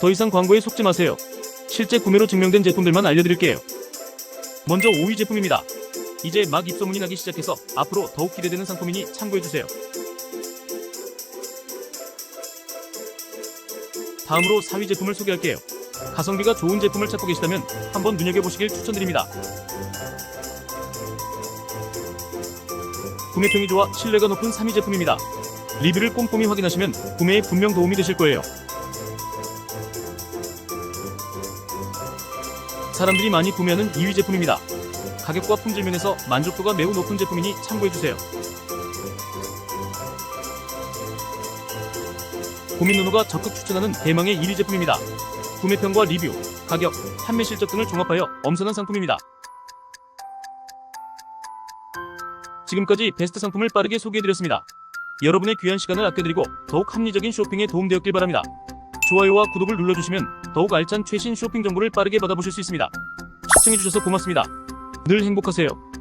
더 이상 광고에 속지 마세요. 실제 구매로 증명된 제품들만 알려드릴게요. 먼저 5위 제품입니다. 이제 막 입소문이 나기 시작해서 앞으로 더욱 기대되는 상품이니 참고해주세요. 다음으로 4위 제품을 소개할게요. 가성비가 좋은 제품을 찾고 계시다면 한번 눈여겨보시길 추천드립니다. 구매평이 좋아 신뢰가 높은 3위 제품입니다. 리뷰를 꼼꼼히 확인하시면 구매에 분명 도움이 되실 거예요. 사람들이 많이 구매하는 2위 제품입니다. 가격과 품질 면에서 만족도가 매우 높은 제품이니 참고해주세요. 고민노노가 적극 추천하는 대망의 1위 제품입니다. 구매평과 리뷰, 가격, 판매 실적 등을 종합하여 엄선한 상품입니다. 지금까지 베스트 상품을 빠르게 소개해드렸습니다. 여러분의 귀한 시간을 아껴드리고 더욱 합리적인 쇼핑에 도움되었길 바랍니다. 좋아요와 구독을 눌러주시면 더욱 알찬 최신 쇼핑 정보를 빠르게 받아보실 수 있습니다. 시청해주셔서 고맙습니다. 늘 행복하세요.